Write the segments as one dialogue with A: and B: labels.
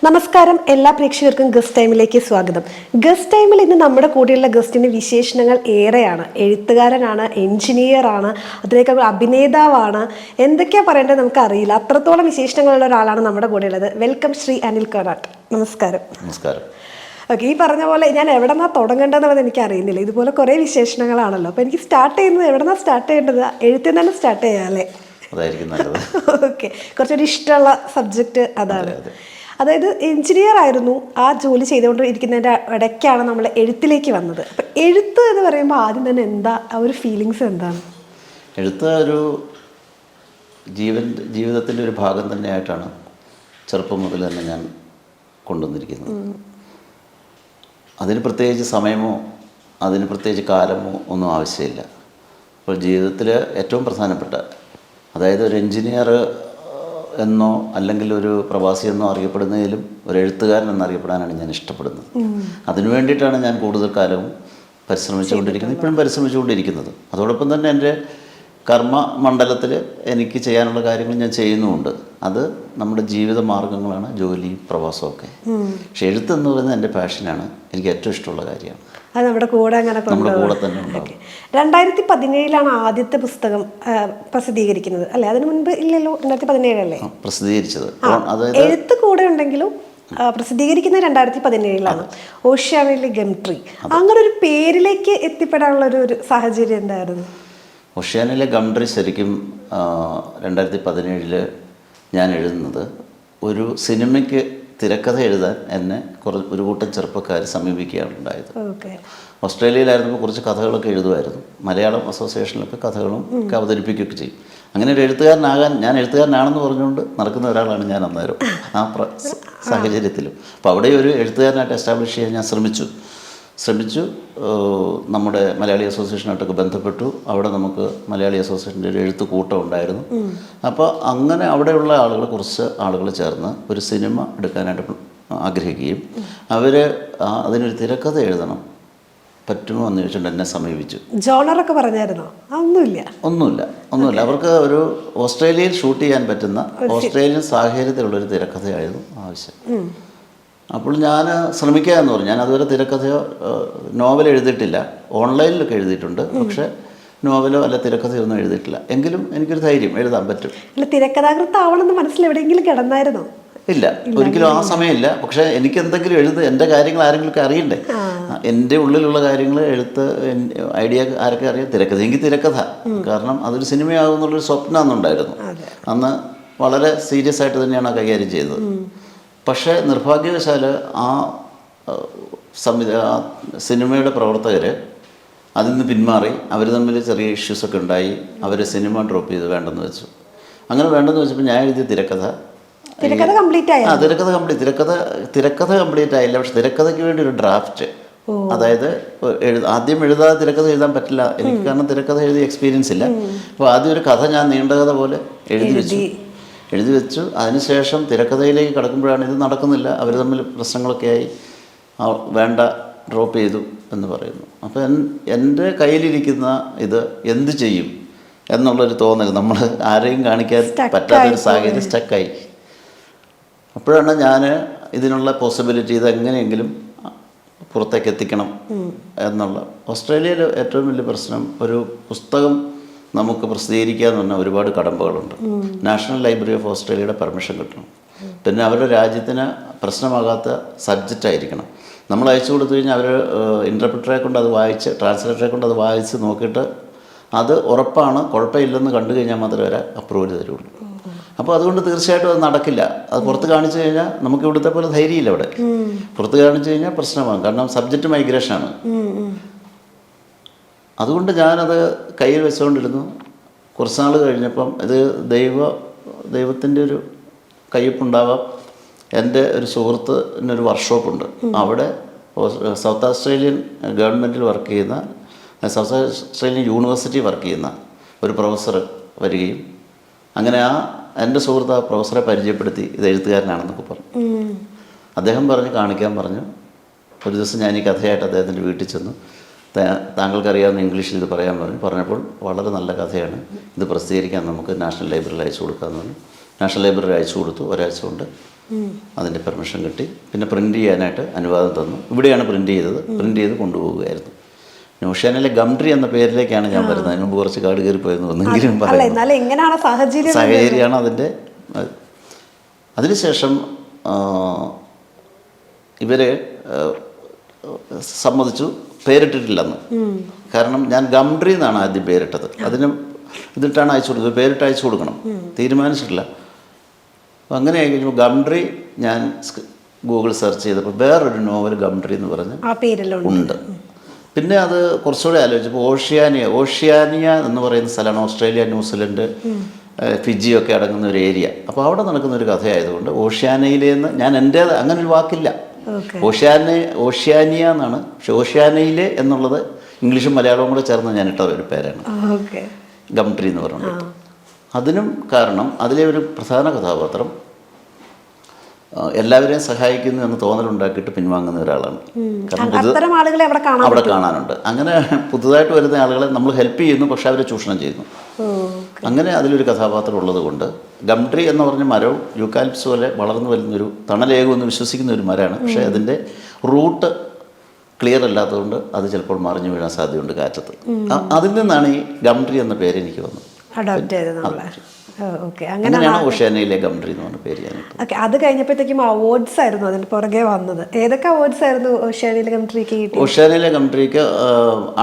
A: നമസ്കാരം, എല്ലാ പ്രേക്ഷകർക്കും ഗസ്റ്റ് ടൈമിലേക്ക് സ്വാഗതം. ഗസ്റ്റ് ടൈമിൽ ഇന്ന് നമ്മുടെ കൂടെയുള്ള ഗസ്റ്റിന് വിശേഷണങ്ങൾ ഏറെയാണ്. എഴുത്തുകാരനാണ്, എഞ്ചിനീയറാണ്, അതിനേക്കാൾ അഭിനേതാവാണ്. എന്തൊക്കെയാ പറയേണ്ടത് നമുക്കറിയില്ല. അത്രത്തോളം വിശേഷണങ്ങളുള്ള ഒരാളാണ് നമ്മുടെ കൂടെയുള്ളത്. Welcome Shri Anil Connaught. നമസ്കാരം.
B: നമസ്കാരം.
A: ഓക്കെ, ഈ പറഞ്ഞ പോലെ ഞാൻ എവിടെ നിന്നാണ് തുടങ്ങേണ്ടതെന്നുള്ളത് എനിക്ക് അറിയുന്നില്ല. ഇതുപോലെ കുറേ വിശേഷണങ്ങളാണല്ലോ. അപ്പോൾ എനിക്ക് സ്റ്റാർട്ട് ചെയ്യുന്നത് എവിടെ നിന്നാണ് സ്റ്റാർട്ട് ചെയ്യേണ്ടത്? എഴുത്തിൽ തന്നെ സ്റ്റാർട്ട് ചെയ്യാം അല്ലേ?
B: അതായിരിക്കും നല്ലത്.
A: ഓക്കെ, കുറച്ചൊരു ഇഷ്ടമുള്ള സബ്ജക്റ്റ് അതാണ്. അതായത് എഞ്ചിനീയർ ആയിരുന്നു, ആ ജോലി ചെയ്തുകൊണ്ട് ഇരിക്കുന്നതിൻ്റെ ഇടയ്ക്കാണ് നമ്മൾ എഴുത്തിലേക്ക് വന്നത്. അപ്പം എഴുത്ത് എന്ന് പറയുമ്പോൾ ആദ്യം തന്നെ എന്താ ആ ഒരു ഫീലിങ്സ് എന്താണ്?
B: എഴുത്ത് ഒരു ജീവിതത്തിൻ്റെ ഒരു ഭാഗം തന്നെയായിട്ടാണ് ചെറുപ്പം മുതൽ തന്നെ ഞാൻ കൊണ്ടുവന്നിരിക്കുന്നത്. അതിന് പ്രത്യേകിച്ച് സമയമോ അതിന് പ്രത്യേകിച്ച് കാലമോ ഒന്നും ആവശ്യമില്ല. അപ്പോൾ ജീവിതത്തിൽ ഏറ്റവും പ്രധാനപ്പെട്ട, അതായത് ഒരു എഞ്ചിനീയർ എന്നോ അല്ലെങ്കിൽ ഒരു പ്രവാസി എന്നോ അറിയപ്പെടുന്നതിലും ഒരു എഴുത്തുകാരൻ എന്നറിയപ്പെടാനാണ് ഞാൻ ഇഷ്ടപ്പെടുന്നത്. അതിനു വേണ്ടിയിട്ടാണ് ഞാൻ കൂടുതൽ കാലവും പരിശ്രമിച്ചുകൊണ്ടിരിക്കുന്നത്, ഇപ്പോഴും പരിശ്രമിച്ചുകൊണ്ടിരിക്കുന്നത്. അതോടൊപ്പം തന്നെ എൻ്റെ കർമ്മ മണ്ഡലത്തിൽ എനിക്ക് ചെയ്യാനുള്ള കാര്യങ്ങൾ ഞാൻ ചെയ്യുന്നുമുണ്ട്. അത് നമ്മുടെ ജീവിത മാർഗങ്ങളാണ്, ജോലിയും പ്രവാസവും ഒക്കെ. പക്ഷെ എഴുത്തെന്ന് പറയുന്നത് എൻ്റെ പാഷനാണ്, എനിക്ക് ഏറ്റവും ഇഷ്ടമുള്ള കാര്യമാണ്.
A: അത് നമ്മുടെ കൂടെ അങ്ങനെ
B: നമ്മുടെ കൂടെ തന്നെ ഉണ്ടാകും.
A: 2017 ആദ്യത്തെ പുസ്തകം പ്രസിദ്ധീകരിക്കുന്നത് അല്ലേ? അതിന് മുൻപ് ഇല്ലല്ലോ? 2017 അല്ലേ
B: പ്രസിദ്ധീകരിച്ചത്?
A: എഴുത്ത് കൂടെ ഉണ്ടെങ്കിലും പ്രസിദ്ധീകരിക്കുന്നത് 2017 ഓഷ്യാനയിലെ ഗംട്രി. അങ്ങനെ ഒരു പേരിലേക്ക് എത്തിപ്പെടാനുള്ള ഒരു സാഹചര്യം എന്തായിരുന്നു?
B: ഓഷ്യാനിലെ ഗംട്രി ശരിക്കും 2017 ഞാൻ എഴുതുന്നത്, ഒരു സിനിമയ്ക്ക് തിരക്കഥ എഴുതാൻ എന്നെ ഒരു കൂട്ടം ചെറുപ്പക്കാർ സമീപിക്കുകയാണ് ഉണ്ടായത്. ഓസ്ട്രേലിയയിലായിരുന്നപ്പോൾ കുറച്ച് കഥകളൊക്കെ എഴുതുമായിരുന്നു. മലയാളം അസോസിയേഷനിലൊക്കെ കഥകളും ഒക്കെ അവതരിപ്പിക്കുകയൊക്കെ ചെയ്യും. അങ്ങനെ ഒരു എഴുത്തുകാരനാകാൻ, ഞാൻ എഴുത്തുകാരനാണെന്ന് പറഞ്ഞുകൊണ്ട് നടക്കുന്ന ഒരാളാണ് ഞാൻ അന്നേരം ആ സാഹചര്യത്തിലും. അപ്പോൾ അവിടെ ഒരു എഴുത്തുകാരനായിട്ട് എസ്റ്റാബ്ലിഷ് ചെയ്യാൻ ഞാൻ ശ്രമിച്ചു. നമ്മുടെ മലയാളി അസോസിയേഷനായിട്ടൊക്കെ ബന്ധപ്പെട്ടു. അവിടെ നമുക്ക് മലയാളി അസോസിയേഷൻ്റെ ഒരു എഴുത്ത് കൂട്ടം ഉണ്ടായിരുന്നു. അപ്പോൾ അങ്ങനെ അവിടെയുള്ള ആളുകൾ, കുറച്ച് ആളുകൾ ചേർന്ന് ഒരു സിനിമ എടുക്കാനായിട്ട് ആഗ്രഹിക്കുകയും അവർ അതിനൊരു തിരക്കഥ എഴുതണം, പറ്റുമോ എന്ന് ചോദിച്ചുകൊണ്ട് എന്നെ സമീപിച്ചു.
A: ജോണറൊക്കെ പറഞ്ഞായിരുന്നോ?
B: ഒന്നുമില്ല. അവർക്ക് ഒരു ഓസ്ട്രേലിയയിൽ ഷൂട്ട് ചെയ്യാൻ പറ്റുന്ന ഓസ്ട്രേലിയൻ സാഹചര്യത്തിലുള്ളൊരു തിരക്കഥയായിരുന്നു ആവശ്യം. അപ്പോൾ ഞാൻ ശ്രമിക്കാമെന്ന് പറഞ്ഞു. ഞാൻ അതുവരെ തിരക്കഥയോ നോവൽ എഴുതിയിട്ടില്ല. ഓൺലൈനിലൊക്കെ എഴുതിയിട്ടുണ്ട്, പക്ഷേ നോവലോ അല്ല തിരക്കഥയോ ഒന്നും എഴുതിയിട്ടില്ല. എങ്കിലും എനിക്കൊരു ധൈര്യം, എഴുതാൻ പറ്റും.
A: തിരക്കഥാകൃത്താവണമെന്ന് മനസ്സിൽ എവിടെയെങ്കിലും കിടന്നായിരുന്നോ?
B: ഇല്ല, ഒരിക്കലും ആ സമയമില്ല. പക്ഷേ എനിക്ക് എന്തെങ്കിലും എൻ്റെ കാര്യങ്ങൾ ആരെങ്കിലുമൊക്കെ അറിയണ്ടേ. എൻ്റെ ഉള്ളിലുള്ള കാര്യങ്ങൾ എഴുത്ത് ഐഡിയ ആരൊക്കെ അറിയാം. തിരക്കഥ, എനിക്ക് തിരക്കഥ, കാരണം അതൊരു സിനിമയാകും എന്നുള്ളൊരു സ്വപ്നം അന്നുണ്ടായിരുന്നു. അന്ന് വളരെ സീരിയസ് ആയിട്ട് തന്നെയാണ് ആ കൈകാര്യം ചെയ്തത്. പക്ഷേ നിർഭാഗ്യവശാൽ ആ സിനിമയുടെ പ്രവർത്തകർ അതിൽ നിന്ന് പിന്മാറി. അവർ തമ്മിൽ ചെറിയ ഇഷ്യൂസൊക്കെ ഉണ്ടായി. അവർ സിനിമ ഡ്രോപ്പ് ചെയ്ത് വേണ്ടെന്ന് വെച്ചു. അങ്ങനെ വേണ്ടെന്ന് വെച്ചപ്പോൾ ഞാൻ എഴുതിയ തിരക്കഥ
A: കംപ്ലീറ്റ്
B: ആയില്ല. പക്ഷെ തിരക്കഥയ്ക്ക് വേണ്ടി ഒരു ഡ്രാഫ്റ്റ്, അതായത് ആദ്യം എഴുതാതെ തിരക്കഥ എഴുതാൻ പറ്റില്ല എനിക്ക്, കാരണം തിരക്കഥ എഴുതി എക്സ്പീരിയൻസ് ഇല്ല. അപ്പോൾ ആദ്യം ഒരു കഥ ഞാൻ നീണ്ട കഥ പോലെ എഴുതി വെച്ചു. അതിനുശേഷം തിരക്കഥയിലേക്ക് കടക്കുമ്പോഴാണ് ഇത് നടക്കുന്നില്ല, അവർ തമ്മിൽ പ്രശ്നങ്ങളൊക്കെ ആയി, വേണ്ട, ഡ്രോപ്പ് ചെയ്തു എന്ന് പറയുന്നു. അപ്പോൾ എൻ്റെ കയ്യിലിരിക്കുന്ന ഇത് എന്ത് ചെയ്യും എന്നുള്ളൊരു തോന്നൽ, നമ്മൾ ആരെയും കാണിക്കാൻ പറ്റാത്തൊരു സാഹചര്യം, സ്റ്റക്കായി. അപ്പോഴാണ് ഞാൻ ഇതിനുള്ള പോസിബിലിറ്റി, ഇതെങ്ങനെയെങ്കിലും പുറത്തേക്ക് എത്തിക്കണം എന്നുള്ള. ഓസ്ട്രേലിയയിൽ ഏറ്റവും വലിയ പ്രശ്നം, ഒരു പുസ്തകം നമുക്ക് പ്രസിദ്ധീകരിക്കുക എന്ന് പറഞ്ഞാൽ ഒരുപാട് കടമ്പകളുണ്ട്. നാഷണൽ ലൈബ്രറി ഓഫ് ഓസ്ട്രേലിയയുടെ പെർമിഷൻ കിട്ടണം. പിന്നെ അവരുടെ രാജ്യത്തിന് പ്രശ്നമാകാത്ത സബ്ജക്റ്റ് ആയിരിക്കണം. നമ്മൾ അയച്ചു കൊടുത്തു കഴിഞ്ഞാൽ അവർ ഇൻ്റർപ്രിറ്ററെ കൊണ്ട് അത് വായിച്ച്, ട്രാൻസ്ലേറ്ററെ കൊണ്ട് അത് വായിച്ച് നോക്കിയിട്ട് അത് ഉറപ്പാണ്, കുഴപ്പമില്ലെന്ന് കണ്ടു കഴിഞ്ഞാൽ മാത്രമേ അവരെ അപ്രൂവൽ തരുള്ളൂ. അപ്പോൾ അതുകൊണ്ട് തീർച്ചയായിട്ടും അത് നടക്കില്ല. അത് പുറത്ത് കാണിച്ചു കഴിഞ്ഞാൽ നമുക്ക് ഇവിടുത്തെ പോലെ ധൈര്യമില്ല. അവിടെ പുറത്ത് കാണിച്ചു കഴിഞ്ഞാൽ പ്രശ്നമാണ്, കാരണം സബ്ജക്റ്റ് മൈഗ്രേഷനാണ്. അതുകൊണ്ട് ഞാനത് കയ്യിൽ വെച്ചുകൊണ്ടിരുന്നു. കുറച്ച് നാൾ കഴിഞ്ഞപ്പം ഇത് ദൈവത്തിൻ്റെ ഒരു കയ്യൊപ്പുണ്ടാവാം. എൻ്റെ ഒരു സുഹൃത്തിനൊരു വർക്ക്ഷോപ്പുണ്ട്. അവിടെ സൗത്ത് ഓസ്ട്രേലിയൻ ഗവൺമെൻറ്റിൽ വർക്ക് ചെയ്യുന്ന, സൗത്ത് ഓസ്ട്രേലിയൻ യൂണിവേഴ്സിറ്റി വർക്ക് ചെയ്യുന്ന ഒരു പ്രൊഫസർ വരികയും, അങ്ങനെ എൻ്റെ സുഹൃത്ത് ആ പ്രൊഫസറെ പരിചയപ്പെടുത്തി, ഇത് എഴുത്തുകാരനാണെന്നൊക്കെ പറഞ്ഞു. അദ്ദേഹം കാണിക്കാൻ പറഞ്ഞു. ഒരു ദിവസം ഞാൻ ഈ കഥയായിട്ട് അദ്ദേഹത്തിൻ്റെ വീട്ടിൽ ചെന്നു. താങ്കൾക്കറിയാവുന്ന ഇംഗ്ലീഷിൽ ഇത് പറയാൻ പറഞ്ഞപ്പോൾ വളരെ നല്ല കഥയാണ്, ഇത് പ്രസിദ്ധീകരിക്കാൻ നമുക്ക് നാഷണൽ ലൈബ്രറിയിൽ അയച്ചു കൊടുക്കാമെന്ന് പറഞ്ഞു. നാഷണൽ ലൈബ്രറി അയച്ചു കൊടുത്തു. ഒരാഴ്ച കൊണ്ട് അതിൻ്റെ പെർമിഷൻ കിട്ടി. പിന്നെ പ്രിൻ്റ് ചെയ്യാനായിട്ട് അനുവാദം തന്നു. ഇവിടെയാണ് പ്രിൻ്റ് ചെയ്തത്. പ്രിൻ്റ് ചെയ്ത് കൊണ്ടുപോവുകയായിരുന്നു. ഓഷ്യാനയിലെ ഗംട്രി എന്ന പേരിലേക്കാണ് ഞാൻ വരുന്നത്. അതിന് മുമ്പ് കുറച്ച് കാട് കയറി പോയെന്ന് ഒന്നെങ്കിലും സാഹചര്യമാണ് അതിൻ്റെ. അതിനുശേഷം ഇവരെ സമ്മതിച്ചു, പേരിട്ടിട്ടില്ലെന്ന്. കാരണം ഞാൻ ഗംട്രി എന്നാണ് ആദ്യം പേരിട്ടത്. അതിന് ഇതിട്ടാണ് അയച്ചു കൊടുത്തത്. പേരിട്ട് അയച്ചു കൊടുക്കണം, തീരുമാനിച്ചിട്ടില്ല. അപ്പം അങ്ങനെ ആയി കഴിഞ്ഞപ്പോൾ ഗംട്രി ഞാൻ ഗൂഗിൾ സെർച്ച് ചെയ്തപ്പോൾ വേറൊരു നോവൽ ഗംട്രി എന്ന് പറഞ്ഞ് ഉണ്ട്. പിന്നെ അത് കുറച്ചുകൂടെ ആലോചിച്ചപ്പോൾ ഓഷ്യാനിയ എന്ന് പറയുന്ന സ്ഥലമാണ്. ഓസ്ട്രേലിയ, ന്യൂസിലൻഡ്, ഫിജിയൊക്കെ അടങ്ങുന്ന ഒരു ഏരിയ. അപ്പോൾ അവിടെ നടക്കുന്ന ഒരു കഥയായതുകൊണ്ട് ഓഷ്യാനയിലേന്ന് ഞാൻ എൻ്റേത് അങ്ങനെ ഒരു വാക്കില്ല. ഓഷ്യാനിയ എന്നാണ്. പക്ഷെ ഓഷ്യാനയിലെ എന്നുള്ളത് ഇംഗ്ലീഷും മലയാളവും കൂടെ ചേർന്ന് ഞാൻ ഇട്ട ഒരു പേരാണ് ഗംട്രി എന്ന് പറഞ്ഞിട്ട്. അതിനും കാരണം അതിലെ ഒരു പ്രധാന കഥാപാത്രം എല്ലാവരെയും സഹായിക്കുന്നു എന്ന് തോന്നലുണ്ടാക്കിയിട്ട് പിൻവാങ്ങുന്ന ഒരാളാണ്. കാരണം അവിടെ കാണാനുണ്ട്. അങ്ങനെ പുതുതായിട്ട് വരുന്ന ആളുകളെ നമ്മൾ ഹെൽപ്പ് ചെയ്യുന്നു, പക്ഷെ അവരെ ചൂഷണം ചെയ്യുന്നു. അങ്ങനെ അതിലൊരു കഥാപാത്രം ഉള്ളത് കൊണ്ട് ഗംട്രി എന്ന് പറഞ്ഞ മരവും യൂക്കാലിപ്സ് പോലെ വളർന്നു വരുന്നൊരു തണലേകുമെന്ന് വിശ്വസിക്കുന്ന ഒരു മരമാണ്. പക്ഷേ അതിൻ്റെ റൂട്ട് ക്ലിയർ അല്ലാത്തതുകൊണ്ട് അത് ചിലപ്പോൾ മറിഞ്ഞു വീഴാൻ സാധ്യതയുണ്ട് കാറ്റത്ത്. അതിൽ നിന്നാണ് ഈ ഗംട്രി എന്ന പേര് എനിക്ക് വന്നത്. അങ്ങനെയാണ് ഓഷ്യാനയിലെ ഗംട്രി എന്ന് പറഞ്ഞ പേര്.
A: അത് കഴിഞ്ഞപ്പോഴത്തേക്കും അവാർഡ്സ് ആയിരുന്നു അതിന് പുറകെ വന്നത്. ഏതൊക്കെ അവാർഡ്സ് ആയിരുന്നു ഓഷ്യാനയിലെ ഗംട്രിക്ക് കിട്ടി? ഓഷ്യാനയിലെ
B: ഗംട്രിക്ക്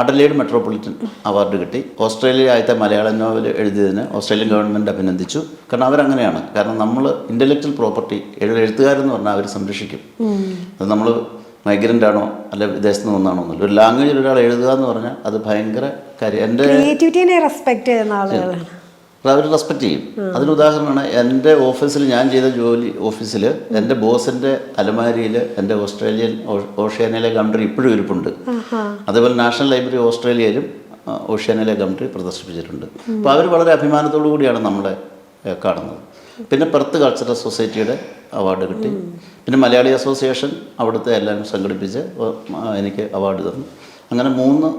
B: അഡലേഡ് മെട്രോപൊളിറ്റൻ അവാർഡ് കിട്ടി. ഓസ്ട്രേലിയ ആദ്യത്തെ മലയാളം നോവൽ എഴുതിയതിന് ഓസ്ട്രേലിയൻ ഗവൺമെൻറ് അഭിനന്ദിച്ചു. കാരണം അവരങ്ങനെയാണ്. കാരണം നമ്മൾ ഇൻ്റലക്ച്വൽ പ്രോപ്പർട്ടി എഴുത്തുകാരെന്ന് പറഞ്ഞാൽ അവർ സംരക്ഷിക്കും. അത് നമ്മൾ മൈഗ്രൻ്റ് ആണോ അല്ല വിദേശത്ത് നിന്നാണോ എന്നല്ല, ഒരു ലാംഗ്വേജിൽ ഒരാൾ എഴുതുക എന്ന് പറഞ്ഞാൽ അത് ഭയങ്കര കാര്യം. എൻ്റെ
A: ക്രിയേറ്റിവിറ്റിയെ റെസ്പെക്ട് ചെയ്യുന്ന ആളുകളാണ്.
B: അവർ റെസ്പെക്റ്റ് ചെയ്യും. അതിനുദാഹരണമാണ് എൻ്റെ ഓഫീസിൽ ഞാൻ ചെയ്ത ജോലി. ഓഫീസിൽ എൻ്റെ ബോസിൻ്റെ അലമാരിയിൽ എൻ്റെ ഓഷ്യാനയിലെ ഗംട്രി ഇപ്പോഴും ഇരിപ്പുണ്ട്. അതേപോലെ നാഷണൽ ലൈബ്രറി ഓസ്ട്രേലിയയിലും ഓഷ്യാനയിലെ ഗംട്രി പ്രദർശിപ്പിച്ചിട്ടുണ്ട്. അപ്പോൾ അവർ വളരെ അഭിമാനത്തോടു കൂടിയാണ് നമ്മളെ കാണുന്നത്. പിന്നെ പെർത്ത് കൾച്ചറൽ സൊസൈറ്റിയുടെ അവാർഡ് കിട്ടി. പിന്നെ മലയാളി അസോസിയേഷൻ അവിടുത്തെ എല്ലാവരും സംഘടിപ്പിച്ച് എനിക്ക് അവാർഡ് തന്നു. അങ്ങനെ 3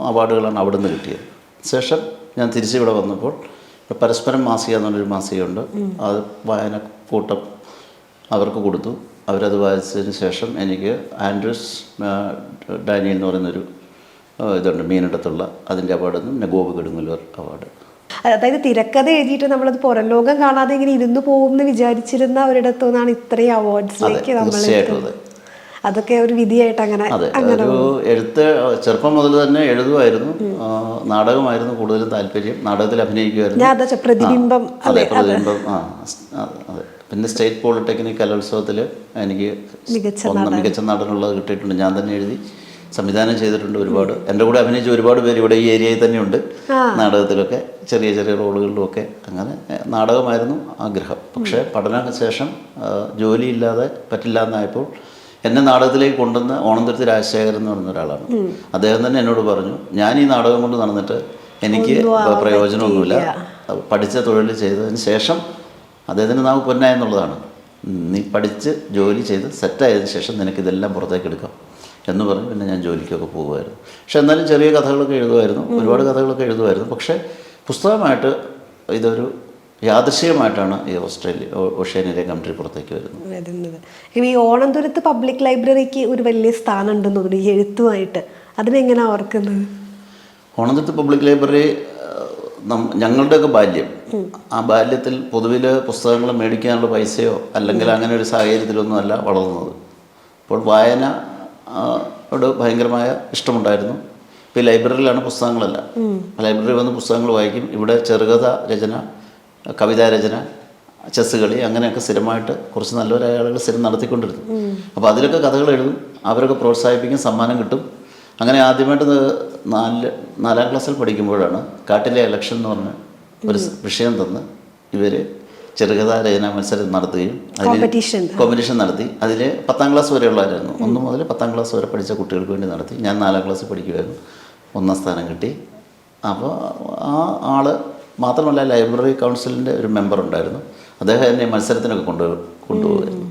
B: അവാർഡുകളാണ് അവിടെ നിന്ന് കിട്ടിയത്. ശേഷം ഞാൻ തിരിച്ചിവിടെ വന്നപ്പോൾ പരസ്പരം മാസിക എന്നൊരു മാസികയുണ്ട്. അത് വായനക്കൂട്ടം അവർക്ക് കൊടുത്തു. അവരത് വായിച്ചതിന് ശേഷം എനിക്ക് ആൻഡ്രൂസ് ഡാനിയൽ എന്ന് പറയുന്നൊരു ഇതുണ്ട് മീനിടത്തുള്ള, അതിൻ്റെ അവാർഡ് നിന്ന് പിന്നെ ഗോപി കടുങ്ങല്ലൂർ അവാർഡ്.
A: അതായത് തിരക്കഥ എഴുതിയിട്ട് നമ്മളത് പുറം ലോകം കാണാതെ ഇങ്ങനെ ഇരുന്ന് പോകുമെന്ന് വിചാരിച്ചിരുന്ന ഒരിടത്തു നിന്നാണ് ഇത്രയും അവാർഡ്സിലേക്ക് നമ്മൾ. അതൊക്കെ ഒരു വിധിയായിട്ട് അങ്ങനെ.
B: ഒരു എഴുത്ത് ചെറുപ്പം മുതൽ തന്നെ എഴുതുമായിരുന്നു. നാടകമായിരുന്നു കൂടുതലും താല്പര്യം. നാടകത്തിൽ അഭിനയിക്കുമായിരുന്നു.
A: പ്രതിബിംബം.
B: അതെ. അതെ. പിന്നെ സ്റ്റേറ്റ് പോളിടെക്നിക് കലോത്സവത്തിൽ എനിക്ക് മികച്ച നടനുള്ളത് കിട്ടിയിട്ടുണ്ട്. ഞാൻ തന്നെ എഴുതി സംവിധാനം ചെയ്തിട്ടുണ്ട്. ഒരുപാട് എൻ്റെ കൂടെ അഭിനയിച്ച ഒരുപാട് പേര് ഇവിടെ ഈ ഏരിയയിൽ തന്നെയുണ്ട്. നാടകത്തിലൊക്കെ ചെറിയ ചെറിയ റോളുകളിലുമൊക്കെ. അങ്ങനെ നാടകമായിരുന്നു ആഗ്രഹം. പക്ഷേ പഠന ശേഷം ജോലിയില്ലാതെ പറ്റില്ല എന്നായപ്പോൾ എന്നെ നാടകത്തിലേക്ക് കൊണ്ടുവന്ന് ഓണന്തുരുത്തി രാജശേഖരൻ എന്ന് പറഞ്ഞ ഒരാളാണ്. അദ്ദേഹം തന്നെ എന്നോട് പറഞ്ഞു, ഞാൻ ഈ നാടകം കൊണ്ട് നടന്നിട്ട് എനിക്ക് പ്രയോജനമൊന്നുമില്ല. പഠിച്ച തൊഴിൽ ചെയ്തതിന് ശേഷം അദ്ദേഹത്തിൻ്റെ നാവ് പൊന്നായ എന്നുള്ളതാണ്. നീ പഠിച്ച് ജോലി ചെയ്ത് സെറ്റായതിനു ശേഷം നിനക്കിതെല്ലാം പുറത്തേക്ക് എടുക്കാം എന്ന് പറഞ്ഞ് പിന്നെ ഞാൻ ജോലിക്കൊക്കെ പോകുമായിരുന്നു. പക്ഷെ എന്നാലും ചെറിയ കഥകളൊക്കെ എഴുതുമായിരുന്നു. ഒരുപാട് കഥകളൊക്കെ എഴുതുമായിരുന്നു. പക്ഷേ പുസ്തകമായിട്ട് ഇതൊരു യാദൃശ്ചികമായിട്ടാണ് ഈ ഓഷ്യാനയിലെ ഗംട്രി പുറത്തേക്ക് വരുന്നത്.
A: ഈ ഓണന്തുരത്ത് പബ്ലിക് ലൈബ്രറിക്ക് ഒരു വലിയ സ്ഥാനം ഉണ്ടെന്ന് തോന്നുന്നു ഈ എഴുത്തുമായിട്ട്. അതിനെങ്ങനെയാണ് ഓർക്കുന്നത്?
B: ഓണന്തുരത്ത് പബ്ലിക് ലൈബ്രറി ഞങ്ങളുടെയൊക്കെ ബാല്യം. ആ ബാല്യത്തിൽ പൊതുവിൽ പുസ്തകങ്ങൾ മേടിക്കാനുള്ള പൈസയോ അല്ലെങ്കിൽ അങ്ങനെ ഒരു സാഹചര്യത്തിലൊന്നും അല്ല വളർന്നത്. അപ്പോൾ വായന ഭയങ്കരമായ ഇഷ്ടമുണ്ടായിരുന്നു. ഇപ്പോൾ ഈ ലൈബ്രറിയിലാണ് പുസ്തകങ്ങളെല്ലാം. ലൈബ്രറി വന്ന് പുസ്തകങ്ങൾ വായിക്കും. ഇവിടെ ചെറുകഥ രചന, കവിതാരചന, ചെസ് കളി, അങ്ങനെയൊക്കെ സ്ഥിരമായിട്ട് കുറച്ച് നല്ലവരായ ആളുകൾ സ്ഥിരം നടത്തിക്കൊണ്ടിരുന്നു. അപ്പോൾ അതിലൊക്കെ കഥകൾ എഴുതും. അവരൊക്കെ പ്രോത്സാഹിപ്പിക്കും, സമ്മാനം കിട്ടും. അങ്ങനെ ആദ്യമായിട്ട് 4ാം ക്ലാസ്സിൽ പഠിക്കുമ്പോഴാണ് കാട്ടിലെ ഇലക്ഷൻ എന്ന് പറഞ്ഞ ഒരു വിഷയം തന്ന് ഇവർ ചെറുകഥാ രചനാ മത്സരം നടത്തുകയും കോമ്പറ്റീഷൻ നടത്തി. അതിൽ 10ാം ക്ലാസ് വരെയുള്ളവരായിരുന്നു. 1 മുതൽ 10ാം ക്ലാസ് വരെ പഠിച്ച കുട്ടികൾക്ക് വേണ്ടി നടത്തി. ഞാൻ 4ാം ക്ലാസ്സിൽ പഠിക്കുമായിരുന്നു. 1ാം സ്ഥാനം കിട്ടി. അപ്പോൾ ആ ആൾ മാത്രമല്ല, ലൈബ്രറി കൗൺസിലിൻ്റെ ഒരു മെമ്പർ ഉണ്ടായിരുന്നു. അദ്ദേഹം എന്നെ മത്സരത്തിനൊക്കെ കൊണ്ടുപോകുമായിരുന്നു.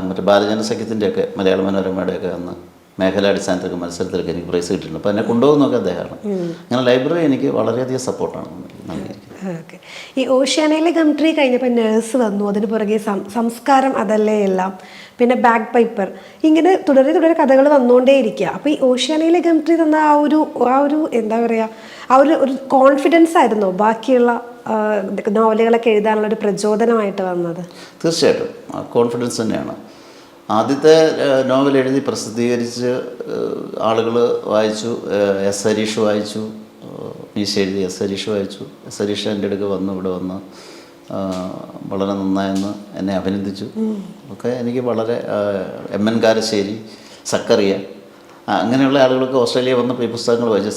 B: മറ്റേ ബാലജനസഖ്യത്തിൻ്റെയൊക്കെ മലയാള മനോരമയുടെയൊക്കെ അന്ന് മേഖലാടിസ്ഥാനത്തൊക്കെ മത്സരത്തിലൊക്കെ എനിക്ക് പ്രൈസ് കിട്ടിയിട്ടുണ്ട്. അപ്പോൾ എന്നെ കൊണ്ടുപോകുന്നതൊക്കെ അദ്ദേഹമാണ്. അങ്ങനെ ലൈബ്രറി എനിക്ക് വളരെയധികം സപ്പോർട്ടാണ് നൽകിയിരിക്കുന്നത്.
A: ഓക്കെ. ഈ ഓഷ്യാനയിലെ ഗംട്രി കഴിഞ്ഞപ്പോൾ നേഴ്സ് വന്നു, അതിന് പുറകെ സംസ്കാരം അതല്ലേ എല്ലാം, പിന്നെ ബാക്ക് പൈപ്പർ, ഇങ്ങനെ തുടരെ കഥകൾ വന്നുകൊണ്ടേയിരിക്കുക. അപ്പോൾ ഈ ഓഷ്യാനയിലെ ഗംട്രി തന്ന ആ ഒരു എന്താ പറയുക, ആ ഒരു കോൺഫിഡൻസ് ആയിരുന്നോ ബാക്കിയുള്ള നോവലുകളൊക്കെ എഴുതാനുള്ള ഒരു പ്രചോദനമായിട്ട് വന്നത്?
B: തീർച്ചയായിട്ടും കോൺഫിഡൻസ് തന്നെയാണ്. ആദ്യത്തെ നോവൽ എഴുതി പ്രസിദ്ധീകരിച്ച് ആളുകൾ വായിച്ചു. എസ് ഹരീഷ് വായിച്ചു, മീശ എഴുതി എസ് ഹരീഷ് വായിച്ചു. എസ് ഹരീഷ് എൻ്റെ അടുക്ക് ഇവിടെ വന്ന് വളരെ നന്നായെന്ന് എന്നെ അഭിനന്ദിച്ചു. ഒക്കെ എനിക്ക് വളരെ എം.എൻ. കാരശ്ശേരി, സക്കറിയ, അങ്ങനെയുള്ള ആളുകളൊക്കെ ഓസ്ട്രേലിയ വന്നപ്പോൾ ഈ പുസ്തകങ്ങൾ വായിച്ചു.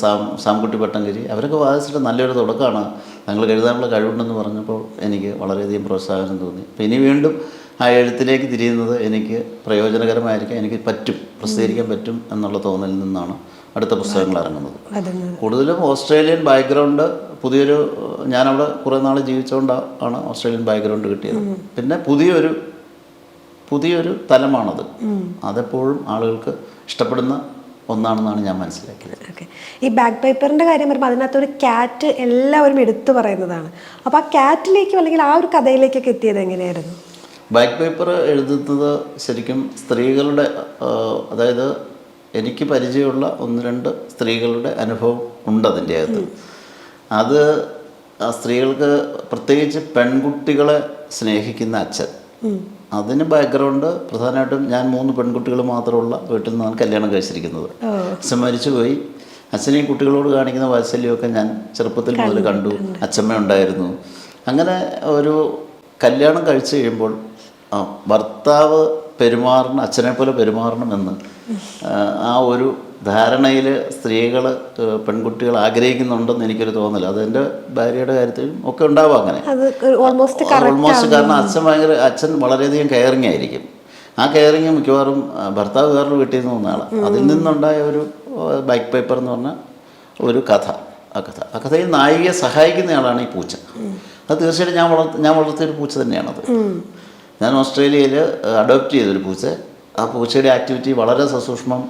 B: സാംകുട്ടി പട്ടംകരി, അവരൊക്കെ വായിച്ചിട്ട് നല്ലൊരു തുടക്കമാണ്, താങ്കൾക്ക് എഴുതാനുള്ള കഴിവുണ്ടെന്ന് പറഞ്ഞപ്പോൾ എനിക്ക് വളരെയധികം പ്രോത്സാഹനം തോന്നി. അപ്പോൾ ഇനി വീണ്ടും ആ എഴുത്തിലേക്ക് തിരിയുന്നത് എനിക്ക് പ്രയോജനകരമായിരിക്കും, എനിക്ക് പറ്റും, പ്രസിദ്ധീകരിക്കാൻ പറ്റും എന്നുള്ള തോന്നലിൽ നിന്നാണ് അടുത്ത പുസ്തകങ്ങൾ ഇറങ്ങുന്നത്. കൂടുതലും ഓസ്ട്രേലിയൻ ബാക്ക്ഗ്രൗണ്ട്, ഞാനവിടെ കുറേ നാൾ ജീവിച്ചുകൊണ്ടാണ് ഓസ്ട്രേലിയൻ ബാക്ക്ഗ്രൗണ്ട് കിട്ടിയത്. പിന്നെ പുതിയൊരു തലമാണത്. അതെപ്പോഴും ആളുകൾക്ക് ഇഷ്ടപ്പെടുന്ന ഒന്നാണെന്നാണ് ഞാൻ മനസ്സിലാക്കിയത്.
A: ഓക്കെ. ഈ ബാക്ക് പേപ്പറിൻ്റെ കാര്യം പറയുമ്പോൾ അതിനകത്തൊരു ക്യാറ്റ് എല്ലാവരും എടുത്തു പറയുന്നതാണ്. അപ്പോൾ ആ ക്യാറ്റിലേക്കും അല്ലെങ്കിൽ ആ ഒരു കഥയിലേക്കൊക്കെ എത്തിയത് എങ്ങനെയായിരുന്നു?
B: ബാക്ക് പേപ്പർ എഴുതുന്നത് ശരിക്കും സ്ത്രീകളുടെ, അതായത് എനിക്ക് പരിചയമുള്ള 1-2 സ്ത്രീകളുടെ അനുഭവം ഉണ്ട് അതിൻ്റെ അകത്ത്. അത് ആ സ്ത്രീകൾക്ക്, പ്രത്യേകിച്ച് പെൺകുട്ടികളെ സ്നേഹിക്കുന്ന അച്ഛൻ, അതിന് ബാക്ക്ഗ്രൗണ്ട് പ്രധാനമായിട്ടും ഞാൻ 3 പെൺകുട്ടികൾ മാത്രമുള്ള വീട്ടിൽ നിന്നാണ് കല്യാണം കഴിച്ചിരിക്കുന്നത്. അച്ഛൻ മരിച്ചുപോയി. അച്ഛനെ ഈ കുട്ടികളോട് കാണിക്കുന്ന വാത്സല്യമൊക്കെ ഞാൻ ചെറുപ്പത്തിൽ മുതൽ കണ്ടു. അച്ഛമ്മ ഉണ്ടായിരുന്നു. അങ്ങനെ ഒരു കല്യാണം കഴിച്ചു കഴിയുമ്പോൾ ഭർത്താവ് അച്ഛനെ പോലെ പെരുമാറണമെന്ന് ആ ഒരു ധാരണയിൽ പെൺകുട്ടികൾ ആഗ്രഹിക്കുന്നുണ്ടെന്ന് എനിക്കൊരു തോന്നല. അതെൻ്റെ ഭാര്യയുടെ കാര്യത്തിലും ഒക്കെ ഉണ്ടാവും അങ്ങനെ. ഓൾമോസ്റ്റ് കാരണം അച്ഛൻ വളരെയധികം കെയറിങ് ആയിരിക്കും. ആ കെയറിങ് മിക്കവാറും ഭർത്താവ് വേറൊരു വീട്ടിൽ നിന്ന് വന്ന ആളാണ്. അതിൽ നിന്നുണ്ടായ ഒരു ബാക്ക് പേപ്പർ എന്ന് പറഞ്ഞ ഒരു കഥ. ആ കഥയിൽ നായികയെ സഹായിക്കുന്നയാളാണ് ഈ പൂച്ച. അത് തീർച്ചയായിട്ടും ഞാൻ വളർത്തിയൊരു പൂച്ച തന്നെയാണത്. ഞാൻ ഓസ്ട്രേലിയയിൽ അഡോപ്റ്റ് ചെയ്തൊരു പൂച്ച. ആ പൂച്ചയുടെ ആക്ടിവിറ്റി വളരെ സസൂക്ഷ്മം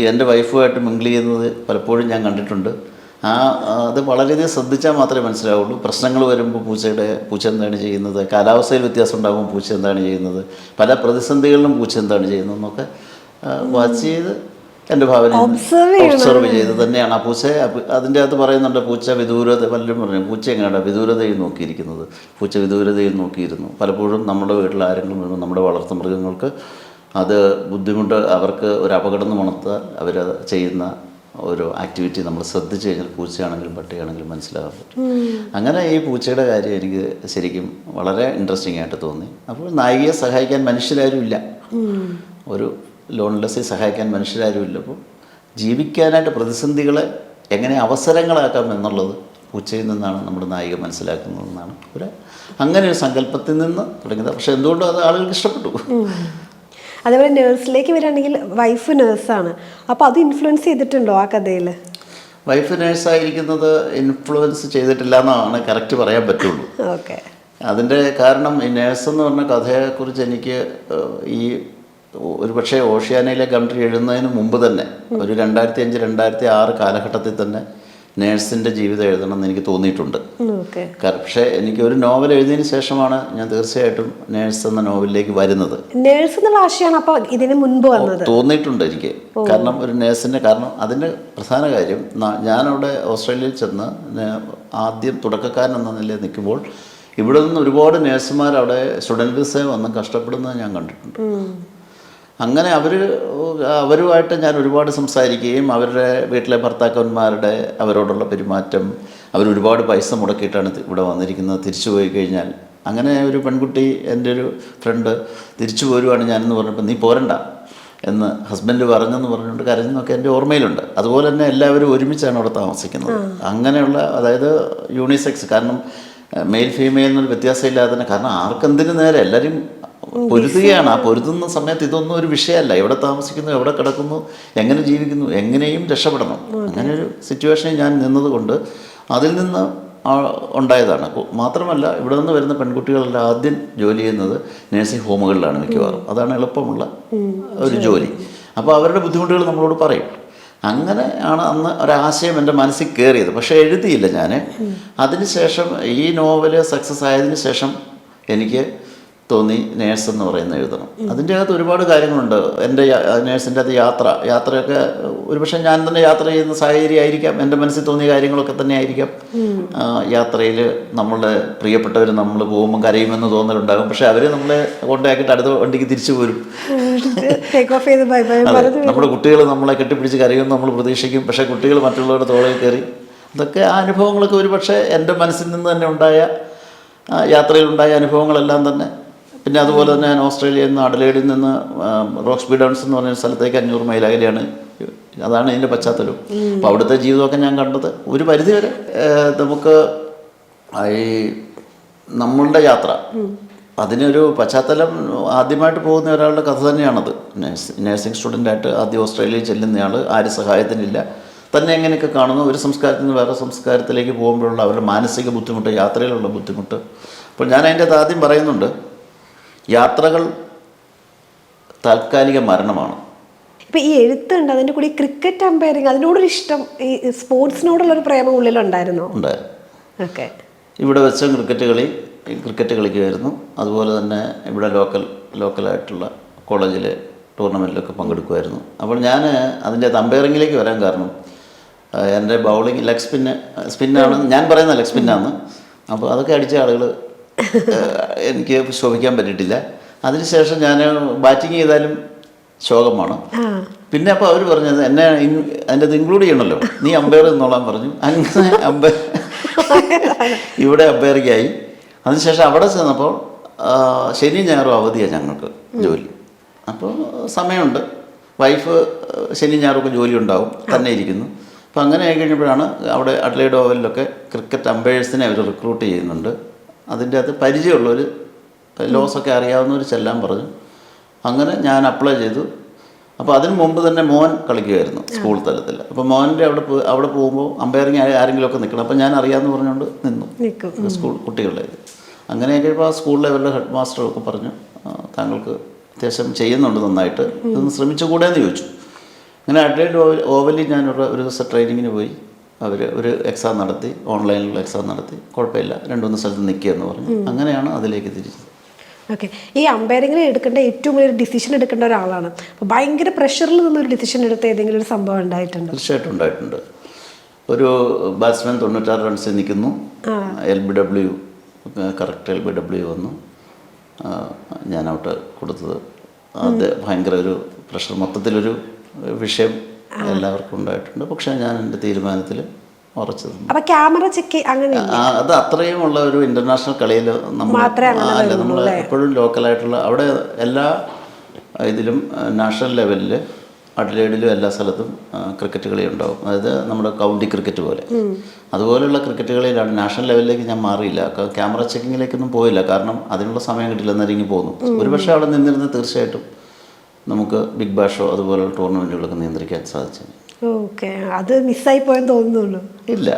B: എൻ്റെ വൈഫുമായിട്ട് മിങ്കിൾ ചെയ്യുന്നത് പലപ്പോഴും ഞാൻ കണ്ടിട്ടുണ്ട്. അത് വളരെയധികം ശ്രദ്ധിച്ചാൽ മാത്രമേ മനസ്സിലാവുള്ളൂ. പ്രശ്നങ്ങൾ വരുമ്പോൾ പൂച്ച എന്താണ് ചെയ്യുന്നത്, കാലാവസ്ഥയിൽ വ്യത്യാസം ഉണ്ടാകുമ്പോൾ പൂച്ച എന്താണ് ചെയ്യുന്നത്, പല പ്രതിസന്ധികളിലും പൂച്ച എന്താണ് ചെയ്യുന്നതെന്നൊക്കെ വാച്ച് ചെയ്ത് എൻ്റെ ഭാവന ഒബ്സർവ് ചെയ്ത് തന്നെയാണ് ആ പൂച്ച. അതിൻ്റെ അകത്ത് പറയുന്നുണ്ട് പൂച്ച വിദൂരത, പലരും പറഞ്ഞു പൂച്ച എങ്ങനെയാണ് വിദൂരതയിൽ നോക്കിയിരിക്കുന്നത്. പൂച്ച വിദൂരതയിൽ നോക്കിയിരുന്നു. പലപ്പോഴും നമ്മുടെ വീട്ടിൽ ആരെങ്കിലും വരുമ്പോൾ നമ്മുടെ വളർത്തു മൃഗങ്ങൾക്ക് അത് ബുദ്ധിമുട്ട്, അവർക്ക് ഒരു അപകടം ഉണർത്താൽ അവരത് ചെയ്യുന്ന ഒരു ആക്ടിവിറ്റി നമ്മൾ ശ്രദ്ധിച്ചു കഴിഞ്ഞാൽ പൂച്ചയാണെങ്കിലും പട്ടിയാണെങ്കിലും മനസ്സിലാകാൻ പറ്റും. അങ്ങനെ ഈ പൂച്ചയുടെ കാര്യം എനിക്ക് ശരിക്കും വളരെ ഇൻട്രസ്റ്റിംഗ് ആയിട്ട് തോന്നി. അപ്പോൾ നായികയെ സഹായിക്കാൻ മനുഷ്യരാരും ഇല്ല, ഒരു ലോൺലെസ്സിൽ സഹായിക്കാൻ മനുഷ്യരാരും ഇല്ല. അപ്പോൾ ജീവിക്കാനായിട്ട് പ്രതിസന്ധികളെ എങ്ങനെ അവസരങ്ങളാക്കാം എന്നുള്ളത് പൂച്ചയിൽ നിന്നാണ് നമ്മുടെ നായിക മനസ്സിലാക്കുന്നതെന്നാണ് അങ്ങനെ ഒരു സങ്കല്പത്തിൽ നിന്ന് തുടങ്ങിയത്. പക്ഷെ എന്തുകൊണ്ടും അത് ആളുകൾക്ക് ഇഷ്ടപ്പെട്ടു.
A: അതേപോലെ നേഴ്സിലേക്ക് വരികയാണെങ്കിൽ വൈഫ് നേഴ്സാണ്. അപ്പോൾ അത് ഇൻഫ്ലുവൻസ് ചെയ്തിട്ടുണ്ടോ ആ കഥയിൽ?
B: വൈഫ് നേഴ്സായിരിക്കുന്നത് ഇൻഫ്ലുവൻസ് ചെയ്തിട്ടില്ല എന്നാണ് കറക്റ്റ് പറയാൻ പറ്റുള്ളൂ.
A: ഓക്കെ.
B: അതിൻ്റെ കാരണം ഈ നേഴ്സെന്ന് പറഞ്ഞ കഥയെക്കുറിച്ച് എനിക്ക് ഒരു പക്ഷേ ഓഷ്യാനയിലെ ഗംട്രി എഴുതുന്നതിന് മുമ്പ് തന്നെ ഒരു 2005-2006 കാലഘട്ടത്തിൽ തന്നെ നേഴ്സിൻ്റെ ജീവിതം എഴുതണം എന്ന് എനിക്ക് തോന്നിയിട്ടുണ്ട്. പക്ഷേ എനിക്ക് ഒരു നോവൽ എഴുതിയതിന് ശേഷമാണ് ഞാൻ തീർച്ചയായിട്ടും നേഴ്സ് എന്ന നോവലിലേക്ക് വരുന്നത്.
A: നേഴ്സ് എന്നുള്ള ആശയമാണ് അപ്പോൾ ഇതിന് മുൻപ് വന്നത്
B: തോന്നിയിട്ടുണ്ട് എനിക്ക്. കാരണം ഒരു നേഴ്സിൻ്റെ, കാരണം അതിൻ്റെ പ്രധാന കാര്യം, ഞാനവിടെ ഓസ്ട്രേലിയയിൽ ചെന്ന് ആദ്യം തുടക്കക്കാരൻ എന്ന നിലയിൽ നിൽക്കുമ്പോൾ ഇവിടെ നിന്ന് ഒരുപാട് നേഴ്സുമാർ അവിടെ സ്റ്റുഡൻറ് വിസ വന്ന് കഷ്ടപ്പെടുന്നത് ഞാൻ കണ്ടിട്ടുണ്ട്. അങ്ങനെ അവരുമായിട്ട് ഞാൻ ഒരുപാട് സംസാരിക്കുകയും അവരുടെ വീട്ടിലെ ഭർത്താക്കന്മാരുടെ അവരോടുള്ള പെരുമാറ്റം, അവരൊരുപാട് പൈസ മുടക്കിയിട്ടാണ് ഇവിടെ വന്നിരിക്കുന്നത്, തിരിച്ചു പോയി കഴിഞ്ഞാൽ, അങ്ങനെ ഒരു പെൺകുട്ടി, എൻ്റെ ഒരു ഫ്രണ്ട് തിരിച്ചു പോരുവാണ് ഞാനെന്ന് പറഞ്ഞപ്പോൾ നീ പോരണ്ട എന്ന് ഹസ്ബൻഡ് പറഞ്ഞെന്ന് പറഞ്ഞുകൊണ്ട് കരഞ്ഞെന്നൊക്കെ എൻ്റെ ഓർമ്മയിലുണ്ട്. അതുപോലെ തന്നെ എല്ലാവരും ഒരുമിച്ചാണ് അവിടെ താമസിക്കുന്നത്. അങ്ങനെയുള്ള, അതായത് യൂണിസെക്സ്, കാരണം മെയിൽ ഫീമെയിൽ എന്നൊരു വ്യത്യാസമില്ലാതെ തന്നെ, കാരണം ആർക്കെന്തിനു നേരെ എല്ലാവരും പൊരുതുകയാണ്. ആ പൊരുതുന്ന സമയത്ത് ഇതൊന്നും ഒരു വിഷയമല്ല. എവിടെ താമസിക്കുന്നു, എവിടെ കിടക്കുന്നു, എങ്ങനെ ജീവിക്കുന്നു, എങ്ങനെയും രക്ഷപ്പെടണം. അങ്ങനെ ഒരു സിറ്റുവേഷനിൽ ഞാൻ നിന്നതുകൊണ്ട് അതിൽ നിന്ന് ഉണ്ടായതാണ്. മാത്രമല്ല ഇവിടെ നിന്ന് വരുന്ന പെൺകുട്ടികളെല്ലാം ആദ്യം ജോലി ചെയ്യുന്നത് നഴ്സിംഗ് ഹോമുകളിലാണ് മിക്കവാറും. അതാണ് എളുപ്പമുള്ള ഒരു ജോലി. അപ്പോൾ അവരുടെ ബുദ്ധിമുട്ടുകൾ നമ്മളോട് പറയും. അങ്ങനെ ആണ് അന്ന് ഒരാശയം എൻ്റെ മനസ്സിൽ കയറിയത്. പക്ഷേ എഴുതിയില്ല ഞാൻ. അതിനുശേഷം ഈ നോവല് സക്സസ് ആയതിനു ശേഷം എനിക്ക് തോന്നി നേഴ്സ് എന്ന് പറയുന്ന എഴുതണം. അതിൻ്റെ അകത്ത് ഒരുപാട് കാര്യങ്ങളുണ്ട്. എൻ്റെ നേഴ്സിൻ്റെ അകത്ത് യാത്രയൊക്കെ ഒരുപക്ഷെ ഞാൻ തന്നെ യാത്ര ചെയ്യുന്ന സാഹചര്യം ആയിരിക്കാം. എൻ്റെ മനസ്സിൽ തോന്നിയ കാര്യങ്ങളൊക്കെ തന്നെ ആയിരിക്കാം. യാത്രയിൽ നമ്മളുടെ പ്രിയപ്പെട്ടവർ നമ്മൾ പോകുമ്പോൾ കരയുമെന്ന് തോന്നലുണ്ടാകും. പക്ഷെ അവർ നമ്മളെ കൊണ്ടാക്കിയിട്ട് അടുത്ത വണ്ടിക്ക് തിരിച്ചു പോരും. നമ്മുടെ കുട്ടികൾ നമ്മളെ കെട്ടിപ്പിടിച്ച് കരയുമെന്ന് നമ്മൾ പ്രതീക്ഷിക്കും. പക്ഷേ കുട്ടികൾ മറ്റുള്ളവരുടെ തോളിൽ കയറി. അതൊക്കെ ആ അനുഭവങ്ങളൊക്കെ ഒരുപക്ഷെ എൻ്റെ മനസ്സിൽ നിന്ന് തന്നെ ഉണ്ടായ യാത്രയിലുണ്ടായ അനുഭവങ്ങളെല്ലാം തന്നെ. പിന്നെ അതുപോലെ തന്നെ ഞാൻ ഓസ്ട്രേലിയയിൽ നിന്ന് അഡലേഡിൽ നിന്ന് റോക്സ്ബി ഡൗൺസ് എന്ന് പറഞ്ഞ സ്ഥലത്തേക്ക് 500 മൈൽ അകലെയാണ്. അതാണ് ഇതിൻ്റെ പശ്ചാത്തലം. അപ്പോൾ അവിടുത്തെ ജീവിതമൊക്കെ ഞാൻ കണ്ടത് ഒരു പരിധിവരെ നമുക്ക് ഈ നമ്മളുടെ യാത്ര അതിനൊരു പശ്ചാത്തലം ആദ്യമായിട്ട് പോകുന്ന ഒരാളുടെ കഥ തന്നെയാണത്. നേഴ്സിംഗ് സ്റ്റുഡൻ്റായിട്ട് ആദ്യം ഓസ്ട്രേലിയയിൽ ചെല്ലുന്നയാൾ, ആരും സഹായത്തിനില്ല, തന്നെ എങ്ങനെയൊക്കെ കാണുന്നു, ഒരു സംസ്കാരത്തിൽ നിന്ന് വേറെ സംസ്കാരത്തിലേക്ക് പോകുമ്പോഴുള്ള അവരുടെ മാനസിക ബുദ്ധിമുട്ട്, യാത്രയിലുള്ള ബുദ്ധിമുട്ട്. അപ്പോൾ ഞാൻ അതിൻ്റെ അത് ആദ്യം പറയുന്നുണ്ട്, യാത്രകൾ താൽക്കാലിക മരണമാണ്.
A: ഇപ്പം ഈ എഴുത്തുണ്ട്, അതിൻ്റെ കൂടി ക്രിക്കറ്റ് അമ്പയറിങ്, അതിനോടൊരു ഇഷ്ടം, ഈ സ്പോർട്സിനോടുള്ളൊരു പ്രേമം ഉള്ളിലുണ്ടായിരുന്നോ?
B: ഉണ്ടായിരുന്നു.
A: ഓക്കെ.
B: ഇവിടെ വെച്ച് ക്രിക്കറ്റ് കളിക്കുമായിരുന്നു. അതുപോലെ തന്നെ ഇവിടെ ലോക്കലായിട്ടുള്ള കോളേജിലെ ടൂർണമെൻറ്റിലൊക്കെ പങ്കെടുക്കുമായിരുന്നു. അപ്പോൾ ഞാൻ അതിൻ്റെ അമ്പയറിങ്ങിലേക്ക് വരാൻ കാരണം എൻ്റെ ബൗളിങ് ലെഗ് സ്പിന്നാണ് ഞാൻ പറയുന്ന ലെഗ് സ്പിന്നാണ്. അപ്പോൾ അതൊക്കെ അടിച്ച ആളുകൾ എനിക്ക് ശോഭിക്കാൻ പറ്റിയിട്ടില്ല. അതിനുശേഷം ഞാൻ ബാറ്റിങ് ചെയ്താലും ശോകമാണ്. പിന്നെ അപ്പോൾ അവർ പറഞ്ഞത് എന്നെ അതിൻ്റെ അത് ഇൻക്ലൂഡ് ചെയ്യണമല്ലോ, നീ അമ്പയർ എന്നോളാൻ പറഞ്ഞു. അങ്ങനെ ഇവിടെ അമ്പയറിങ്ങായി. അതിനുശേഷം അവിടെ ചെന്നപ്പോൾ ശനി ഞായറും അവധിയാണ് ഞങ്ങൾക്ക് ജോലി. അപ്പോൾ സമയമുണ്ട്, വൈഫ് ശനി ഞായറൊക്കെ ജോലി ഉണ്ടാവും, തന്നെ ഇരിക്കുന്നു. അപ്പോൾ അങ്ങനെ ആയി കഴിഞ്ഞപ്പോഴാണ് അവിടെ അഡ്ലൈഡ് ഓവലിലൊക്കെ ക്രിക്കറ്റ് അമ്പയേഴ്സിനെ അവർ റിക്രൂട്ട് ചെയ്യുന്നുണ്ട്. അതിൻ്റെ അകത്ത് പരിചയമുള്ളൊരു ലോസൊക്കെ അറിയാവുന്നവർ ചെല്ലാൻ പറഞ്ഞു. അങ്ങനെ ഞാൻ അപ്ലൈ ചെയ്തു. അപ്പോൾ അതിന് മുമ്പ് തന്നെ മോൻ കളിക്കുമായിരുന്നു സ്കൂൾ തലത്തിൽ. അപ്പോൾ മോൻ്റെ അവിടെ പോകുമ്പോൾ അമ്പയറിങ് ആരെങ്കിലുമൊക്കെ നിൽക്കണം. അപ്പോൾ ഞാൻ അറിയാമെന്ന് പറഞ്ഞുകൊണ്ട് നിന്നു സ്കൂൾ കുട്ടികളുടെ ഇത്. അങ്ങനെ കഴിയുമ്പോൾ ആ സ്കൂൾ ലെവലിലെ ഹെഡ് മാസ്റ്ററൊക്കെ പറഞ്ഞു, താങ്കൾക്ക് അത്യാവശ്യം ചെയ്യുന്നുണ്ട് നന്നായിട്ട്, ഇതൊന്ന് ശ്രമിച്ചുകൂടെയെന്ന് ചോദിച്ചു. അങ്ങനെ അഡ്ലൈഡ് ഓവലിൽ ഞാൻ ഒരു ദിവസം ട്രെയിനിങ്ങിന് പോയി. അവർ ഒരു എക്സാം നടത്തി, ഓൺലൈനിലുള്ള എക്സാം നടത്തി, കുഴപ്പമില്ല, 2-3 സ്ഥലത്ത് നിൽക്കുകയെന്ന് പറഞ്ഞു. അങ്ങനെയാണ് അതിലേക്ക് തിരിച്ചത്.
A: ഓക്കെ. ഈ അമ്പയറിങ്ങിന് എടുക്കേണ്ട ഏറ്റവും വലിയൊരു ഡിസിഷൻ എടുക്കേണ്ട ഒരാളാണ്. അപ്പോൾ ഭയങ്കര പ്രഷറിൽ നിന്നൊരു ഡിസിഷൻ എടുത്ത ഏതെങ്കിലും ഒരു സംഭവം ഉണ്ടായിട്ടുണ്ട്?
B: തീർച്ചയായിട്ടും ഉണ്ടായിട്ടുണ്ട്. ഒരു ബാറ്റ്സ്മാൻ 96 റൺസിൽ നിൽക്കുന്നു, LBW കറക്റ്റ് LBW വന്നു, ഞാൻ ഔട്ട് കൊടുത്തത്. അത് ഭയങ്കര ഒരു പ്രഷർ, മൊത്തത്തിലൊരു വിഷയം എല്ലാവർക്കും ഉണ്ടായിട്ടുണ്ട്. പക്ഷേ ഞാൻ എൻ്റെ തീരുമാനത്തിൽ ഉറച്ചത്.
A: അപ്പോൾ ക്യാമറ ചെക്ക് അങ്ങനെ
B: അത് അത്രയും ഉള്ള ഒരു ഇൻ്റർനാഷണൽ കളിയിൽ നമ്മൾ എപ്പോഴും ലോക്കലായിട്ടുള്ള അവിടെ എല്ലാ ഇതിലും നാഷണൽ ലെവലിൽ അഡ്ലേഡിലും എല്ലാ സ്ഥലത്തും ക്രിക്കറ്റ് കളി ഉണ്ടാവും. അതായത് നമ്മുടെ കൗണ്ടി ക്രിക്കറ്റ് പോലെ അതുപോലെയുള്ള ക്രിക്കറ്റ് കളിയിലാണ്. നാഷണൽ ലെവലിലേക്ക് ഞാൻ മാറിയില്ല, ക്യാമറ ചെക്കിങ്ങിലേക്കൊന്നും പോയില്ല. കാരണം അതിനുള്ള സമയം കിട്ടില്ല, എന്നിറങ്ങി പോന്നു. ഒരു പക്ഷേ അവിടെ നിന്നിരുന്ന് തീർച്ചയായിട്ടും നമുക്ക് ബിഗ് ബാഷോ അതുപോലുള്ള ടൂർണമെൻറ്റുകളൊക്കെ നിയന്ത്രിക്കാൻ സാധിച്ചു.
A: ഓക്കെ. അത് മിസ്സായി പോയെന്ന് തോന്നുന്നുള്ളൂ.
B: ഇല്ല,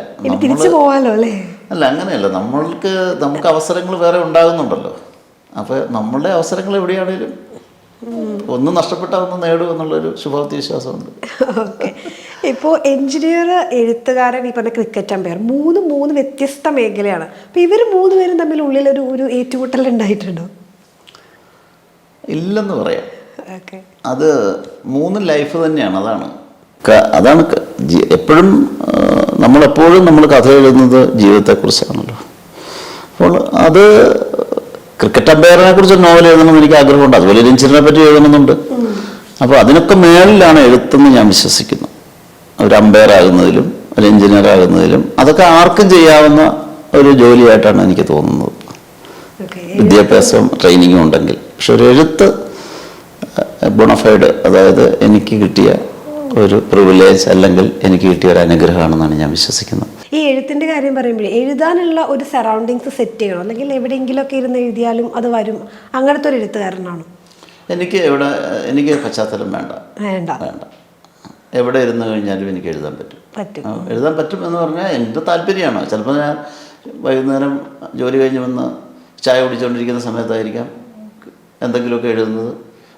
A: തിരിച്ചു പോവാലോ അല്ലേ?
B: അല്ല, അങ്ങനെയല്ല. നമുക്ക് അവസരങ്ങൾ വേറെ ഉണ്ടാകുന്നുണ്ടല്ലോ. അപ്പോൾ നമ്മളുടെ അവസരങ്ങൾ എവിടെയാണേലും ഒന്നും നഷ്ടപ്പെട്ടാൽ ഒന്നും നേടും എന്നുള്ളൊരു ശുഭാപ്തി വിശ്വാസമുണ്ട്.
A: ഓക്കെ. ഇപ്പോൾ എഞ്ചിനീയർ, എഴുത്തുകാരൻ, ഈ പറഞ്ഞ ക്രിക്കറ്റ് അമ്പയർ, മൂന്ന് വ്യത്യസ്ത മേഖലയാണ്. അപ്പോൾ ഇവർ 3 പേരും തമ്മിൽ ഉള്ളിലൊരു ഏറ്റുമുട്ടൽ ഉണ്ടായിട്ടുണ്ടോ?
B: ഇല്ലെന്ന് പറയാം.
A: ഓക്കെ.
B: അത് 3 ലൈഫ് തന്നെയാണ്. അതാണ് എപ്പോഴും നമ്മൾ കഥ എഴുതുന്നത് ജീവിതത്തെക്കുറിച്ചാണല്ലോ. അപ്പോൾ അത് ക്രിക്കറ്റ് അമ്പയറിനെ കുറിച്ച് നോവൽ എഴുതണമെന്ന് എനിക്ക് ആഗ്രഹമുണ്ട്. അതുപോലെ ഒരു എഞ്ചിനീയറിനെ പറ്റി എഴുതണമെന്നുണ്ട്. അപ്പോൾ അതിനൊക്കെ മേളിലാണ് എഴുത്തെന്ന് ഞാൻ വിശ്വസിക്കുന്നു. ഒരു അമ്പയർ ആകുന്നതിലും ഒരു എഞ്ചിനീയർ ആകുന്നതിലും അതൊക്കെ ആർക്കും ചെയ്യാവുന്ന ഒരു ജോലിയായിട്ടാണ് എനിക്ക് തോന്നുന്നത്, വിദ്യാഭ്യാസവും ട്രെയിനിങ്ങും ഉണ്ടെങ്കിൽ. പക്ഷെ ഒരു എഴുത്ത് ബോണഫൈഡ്, അതായത് എനിക്ക് കിട്ടിയ ഒരു പ്രിവിലേജ് അല്ലെങ്കിൽ എനിക്ക് കിട്ടിയ ഒരു അനുഗ്രഹമാണെന്നാണ് ഞാൻ വിശ്വസിക്കുന്നത്.
A: ഈ എഴുത്തിൻ്റെ കാര്യം പറയുമ്പോഴേ എഴുതാനുള്ള ഒരു സറൗണ്ടിങ്സ് സെറ്റ് ചെയ്യണം, അല്ലെങ്കിൽ എവിടെയെങ്കിലുമൊക്കെ ഇരുന്ന് എഴുതിയാലും അത് വരും, അങ്ങനത്തെ ഒരു എഴുത്തുകാരനാണ്?
B: എനിക്ക് പശ്ചാത്തലം വേണ്ട. എവിടെ ഇരുന്ന് കഴിഞ്ഞാലും എനിക്ക് എഴുതാൻ പറ്റും എന്ന് പറഞ്ഞാൽ എൻ്റെ താല്പര്യമാണ്. ചിലപ്പോൾ ഞാൻ വൈകുന്നേരം ജോലി കഴിഞ്ഞ് വന്ന് ചായ കുടിച്ചുകൊണ്ടിരിക്കുന്ന സമയത്തായിരിക്കാം എന്തെങ്കിലുമൊക്കെ എഴുതുന്നത്.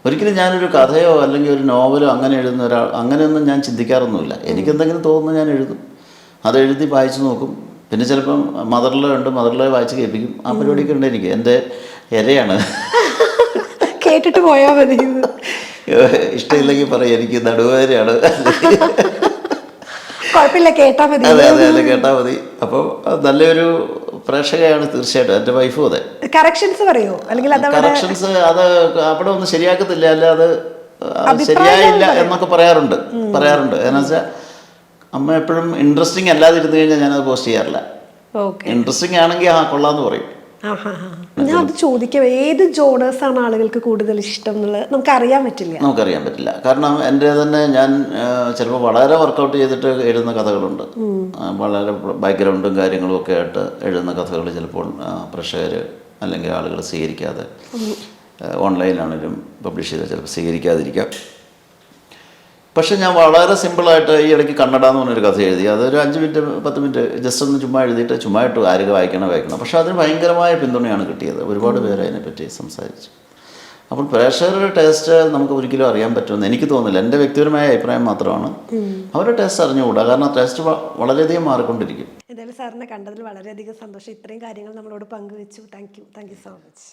B: ഒരിക്കലും ഞാനൊരു കഥയോ അല്ലെങ്കിൽ ഒരു നോവലോ അങ്ങനെ എഴുതുന്ന ഒരാൾ അങ്ങനെയൊന്നും ഞാൻ ചിന്തിക്കാറൊന്നുമില്ല. എനിക്കെന്തെങ്കിലും തോന്നുന്നു ഞാൻ എഴുതും, അത് എഴുതി വായിച്ചു നോക്കും. പിന്നെ ചിലപ്പം മദർലോ ഉണ്ട്, മദർലോ വായിച്ച് കേൾപ്പിക്കും. ആ പരിപാടിയൊക്കെ ഉണ്ട്. എനിക്ക് എൻ്റെ ഇരയാണ്.
A: കേട്ടിട്ട് പോയാൽ മതി.
B: ഇഷ്ടമില്ലെങ്കിൽ പറയും എനിക്ക് നടുവേദനയാണ്.
A: കുഴപ്പമില്ല, കേട്ടാ മതി.
B: അതെ അതെ അതെ, കേട്ടാൽ മതി. അപ്പോൾ നല്ലൊരു പ്രേക്ഷകയാണ് തീർച്ചയായിട്ടും. എൻ്റെ വൈഫും അതെ.
A: കറക്ഷൻസ് പറയോ? അല്ലെങ്കിൽ
B: കറക്ഷൻസ് അത് അവിടെ ഒന്നും ശരിയാക്കത്തില്ല, അല്ല അത് ശരിയായില്ല എന്നൊക്കെ പറയാറുണ്ട്. എന്ന് വെച്ചാൽ അമ്മ എപ്പോഴും ഇൻട്രസ്റ്റിംഗ് അല്ലാതിരുന്നു കഴിഞ്ഞാൽ ഞാനത് പോസ്റ്റ് ചെയ്യാറില്ല. ഇൻട്രസ്റ്റിംഗ് ആണെങ്കിൽ ആ കൊള്ളാന്ന് പറയും.
A: ഞാൻ അത് ചോദിക്കാം, ഏത് ജോണേഴ്സാണ് ആളുകൾക്ക് കൂടുതൽ ഇഷ്ടം എന്നുള്ളത് നമുക്കറിയാൻ പറ്റില്ല.
B: കാരണം എൻ്റെ തന്നെ ഞാൻ ചിലപ്പോൾ വളരെ വർക്കൗട്ട് ചെയ്തിട്ട് എഴുതുന്ന കഥകളുണ്ട്. വളരെ ബാക്ക്ഗ്രൗണ്ടും കാര്യങ്ങളും ഒക്കെ ആയിട്ട് എഴുതുന്ന കഥകൾ ചിലപ്പോൾ പ്രേക്ഷകർ അല്ലെങ്കിൽ ആളുകൾ സ്വീകരിക്കാതെ, ഓൺലൈനിലാണെങ്കിലും പബ്ലിഷ് ചെയ്താൽ ചിലപ്പോൾ സ്വീകരിക്കാതിരിക്കാം. പക്ഷെ ഞാൻ വളരെ സിമ്പിളായിട്ട് ഈ ഇടയ്ക്ക് കന്നഡ എന്ന് പറഞ്ഞൊരു കഥ എഴുതി. അതൊരു 5 മിനിറ്റ് 10 മിനിറ്റ് ജസ്റ്റ് ഒന്ന് ചുമ്മാ എഴുതിയിട്ട് ചുമ്മാ ഇട്ടു, ആരും വായിക്കണം. പക്ഷെ അതിന് ഭയങ്കരമായ പിന്തുണയാണ് കിട്ടിയത്. ഒരുപാട് പേര് അതിനെപ്പറ്റി സംസാരിച്ചു. അപ്പോൾ പ്രേക്ഷകരുടെ ടേസ്റ്റ് നമുക്ക് ഒരിക്കലും അറിയാൻ പറ്റുമെന്ന് എനിക്ക് തോന്നുന്നില്ല. എൻ്റെ വ്യക്തിപരമായ അഭിപ്രായം മാത്രമാണ്. അവരുടെ ടേസ്റ്റ് അറിഞ്ഞുകൂടാ, കാരണം ടേസ്റ്റ് വളരെയധികം മാറിക്കൊണ്ടിരിക്കും.
A: എന്തായാലും സാറിനെ കണ്ടതിൽ വളരെയധികം സന്തോഷം. ഇത്രയും കാര്യങ്ങൾ നമ്മളോട് പങ്കുവെച്ചു. Thank you so much.